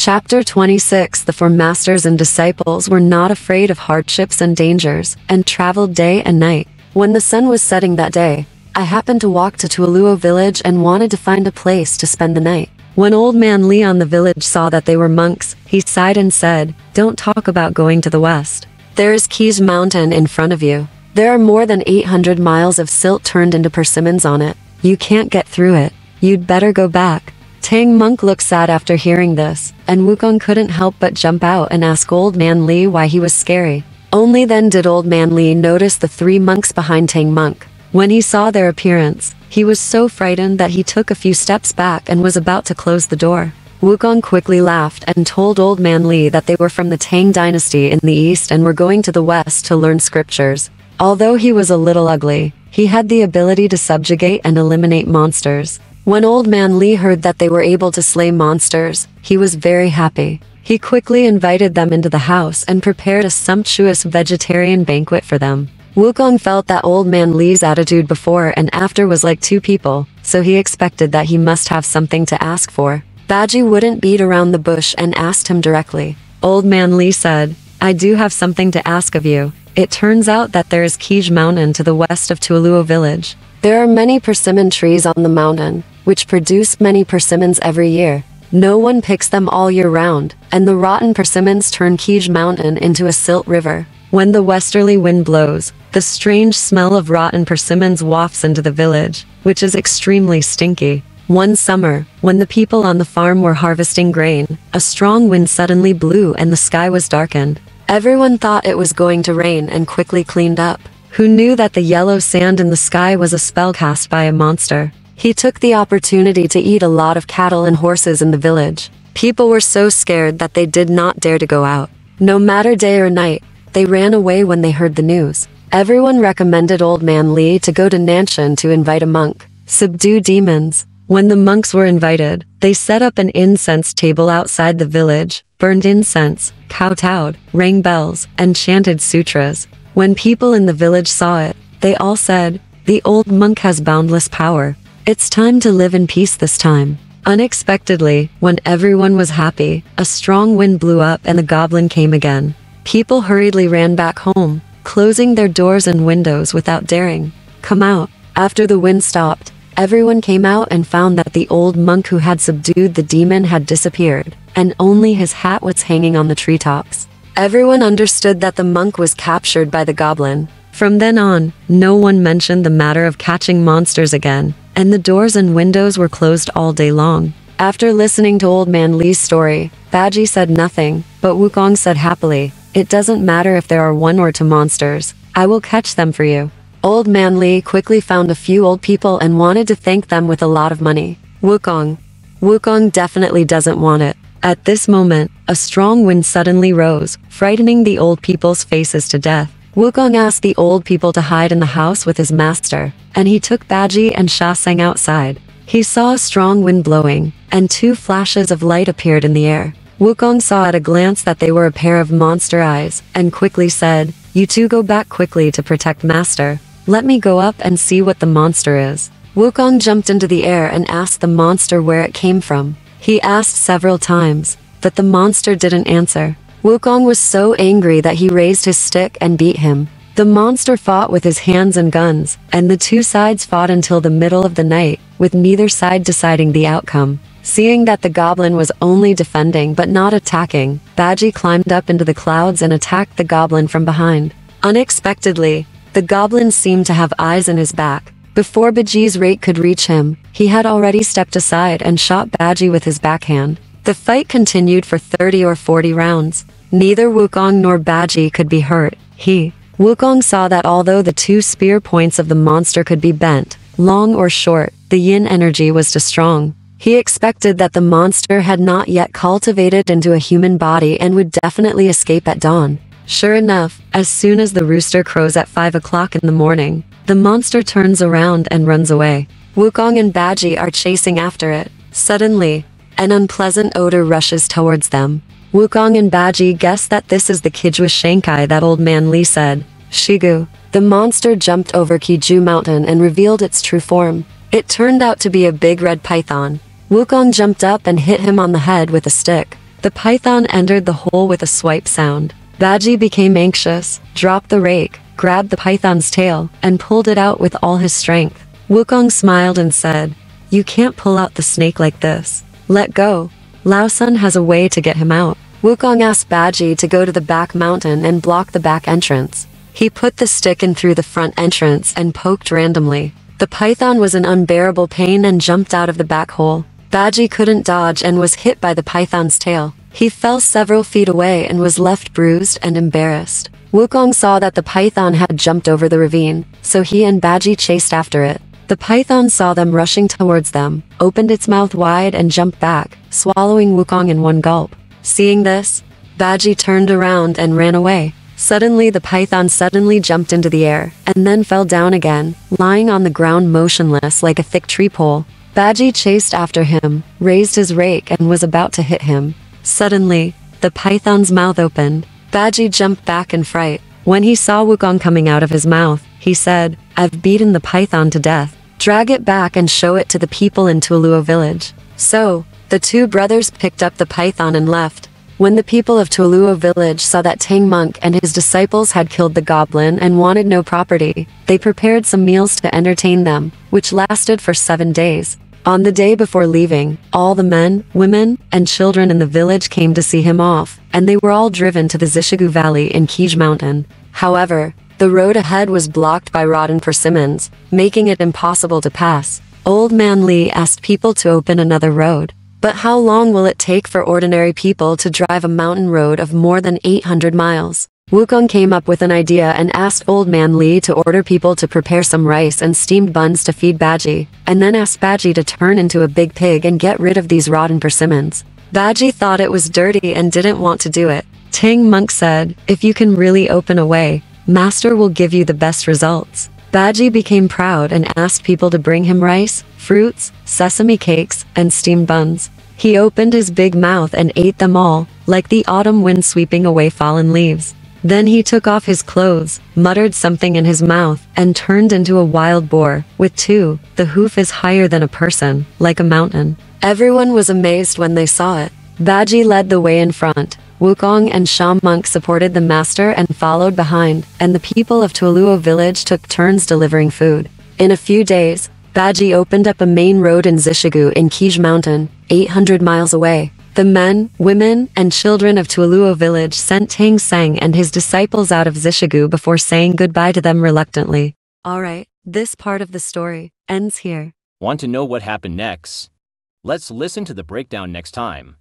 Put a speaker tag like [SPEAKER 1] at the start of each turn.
[SPEAKER 1] Chapter 26. The four masters and disciples were not afraid of hardships and dangers, and traveled day and night. When the sun was setting that day, I happened to walk to Tuoluo village and wanted to find a place to spend the night. When old man Leon the village saw that they were monks, he sighed and said, "Don't talk about going to the west. There is Kij Mountain in front of you. There are more than 800 miles of silt turned into persimmons on it. You can't get through it. You'd better go back." Tang Monk looked sad after hearing this, and Wukong couldn't help but jump out and ask Old Man Li why he was scary. Only then did Old Man Li notice the three monks behind Tang Monk. When he saw their appearance, he was so frightened that he took a few steps back and was about to close the door. Wukong quickly laughed and told Old Man Li that they were from the Tang dynasty in the east and were going to the west to learn scriptures. Although he was a little ugly, he had the ability to subjugate and eliminate monsters. When Old Man Li heard that they were able to slay monsters, he was very happy. He quickly invited them into the house and prepared a sumptuous vegetarian banquet for them. Wukong felt that Old Man Li's attitude before and after was like two people, so he expected that he must have something to ask for. Bajie wouldn't beat around the bush and asked him directly. Old Man Li said, "I do have something to ask of you. It turns out that there is Kij Mountain to the west of Tuoluo village. There are many persimmon trees on the mountain, which produce many persimmons every year. No one picks them all year round, and the rotten persimmons turn Kij Mountain into a silt river. When the westerly wind blows, the strange smell of rotten persimmons wafts into the village, which is extremely stinky. One summer, when the people on the farm were harvesting grain, a strong wind suddenly blew and the sky was darkened. Everyone thought it was going to rain and quickly cleaned up. Who knew that the yellow sand in the sky was a spell cast by a monster? He took the opportunity to eat a lot of cattle and horses in the village. People were so scared that they did not dare to go out. No matter day or night, they ran away when they heard the news. Everyone recommended Old Man Li to go to Nanshan to invite a monk, subdue demons. When the monks were invited, they set up an incense table outside the village, burned incense, kowtowed, rang bells, and chanted sutras. When people in the village saw it, they all said, "The old monk has boundless power. It's time to live in peace this time." Unexpectedly, when everyone was happy, a strong wind blew up and the goblin came again. People hurriedly ran back home, closing their doors and windows without daring come out. After the wind stopped, everyone came out and found that the old monk who had subdued the demon had disappeared, and only his hat was hanging on the treetops. Everyone understood that the monk was captured by the goblin. From then on, no one mentioned the matter of catching monsters again, and the doors and windows were closed all day long. After listening to Old Man Li's story, Bajie said nothing, but Wukong said happily, "It doesn't matter if there are one or two monsters. I will catch them for you." Old Man Li quickly found a few old people and wanted to thank them with a lot of money. Wukong definitely doesn't want it. At this moment, a strong wind suddenly rose, frightening the old people's faces to death. Wukong asked the old people to hide in the house with his master, and he took Bajie and Sha Sang outside. He saw a strong wind blowing, and two flashes of light appeared in the air. Wukong saw at a glance that they were a pair of monster eyes, and quickly said, "You two go back quickly to protect master. Let me go up and see what the monster is." Wukong jumped into the air and asked the monster where it came from. He asked several times, but the monster didn't answer. Wukong was so angry that he raised his stick and beat him. The monster fought with his hands and guns, and the two sides fought until the middle of the night, with neither side deciding the outcome. Seeing that the goblin was only defending but not attacking, Bajie climbed up into the clouds and attacked the goblin from behind. Unexpectedly, the goblin seemed to have eyes in his back. Before Bajie's rake could reach him, he had already stepped aside and shot Bajie with his backhand. The fight continued for 30 or 40 rounds. Neither Wukong nor Bajie could be hurt. Wukong saw that although the two spear points of the monster could be bent, long or short, the yin energy was too strong. He expected that the monster had not yet cultivated into a human body and would definitely escape at dawn. Sure enough, as soon as the rooster crows at 5 o'clock in the morning, the monster turns around and runs away. Wukong and Bajie are chasing after it. Suddenly, an unpleasant odor rushes towards them. Wukong and Bajie guess that this is the Kijwa Shankai that Old Man Li said. Shigu. The monster jumped over Kiju Mountain and revealed its true form. It turned out to be a big red python. Wukong jumped up and hit him on the head with a stick. The python entered the hole with a swipe sound. Bajie became anxious, dropped the rake, grabbed the python's tail, and pulled it out with all his strength. Wukong smiled and said, "You can't pull out the snake like this. Let go. Lao Sun has a way to get him out." Wukong asked Bajie to go to the back mountain and block the back entrance. He put the stick in through the front entrance and poked randomly. The python was in unbearable pain and jumped out of the back hole. Bajie couldn't dodge and was hit by the python's tail. He fell several feet away and was left bruised and embarrassed. Wukong saw that the python had jumped over the ravine, so he and Bajie chased after it. The python saw them rushing towards them, opened its mouth wide and jumped back, swallowing Wukong in one gulp. Seeing this, Bajie turned around and ran away. Suddenly the python suddenly jumped into the air, and then fell down again, lying on the ground motionless like a thick tree pole. Bajie chased after him, raised his rake and was about to hit him. Suddenly, the python's mouth opened. Bajie jumped back in fright. When he saw Wukong coming out of his mouth, he said, "I've beaten the python to death. Drag it back and show it to the people in Tuoluo village." So, the two brothers picked up the python and left. When the people of Tuoluo village saw that Tang Monk and his disciples had killed the goblin and wanted no property, they prepared some meals to entertain them, which lasted for 7 days. On the day before leaving, all the men, women, and children in the village came to see him off, and they were all driven to the Zishigu Valley in Kij Mountain. However, the road ahead was blocked by rotten persimmons, making it impossible to pass. Old Man Li asked people to open another road. But how long will it take for ordinary people to drive a mountain road of more than 800 miles? Wukong came up with an idea and asked Old Man Li to order people to prepare some rice and steamed buns to feed Bajie, and then asked Bajie to turn into a big pig and get rid of these rotten persimmons. Bajie thought it was dirty and didn't want to do it. Tang Monk said, "If you can really open a way, Master will give you the best results." Bajie became proud and asked people to bring him rice, fruits, sesame cakes, and steamed buns. He opened his big mouth and ate them all, like the autumn wind sweeping away fallen leaves. Then he took off his clothes, muttered something in his mouth, and turned into a wild boar, with two. The hoof is higher than a person, like a mountain. Everyone was amazed when they saw it. Bajie led the way in front. Wukong and Sha Monk supported the master and followed behind, and the people of Tuoluo village took turns delivering food. In a few days, Bajie opened up a main road in Zishigu in Kij Mountain, 800 miles away. The men, women, and children of Tuoluo village sent Tang Seng and his disciples out of Zishigu before saying goodbye to them reluctantly. Alright, this part of the story ends here.
[SPEAKER 2] Want to know what happened next? Let's listen to the breakdown next time.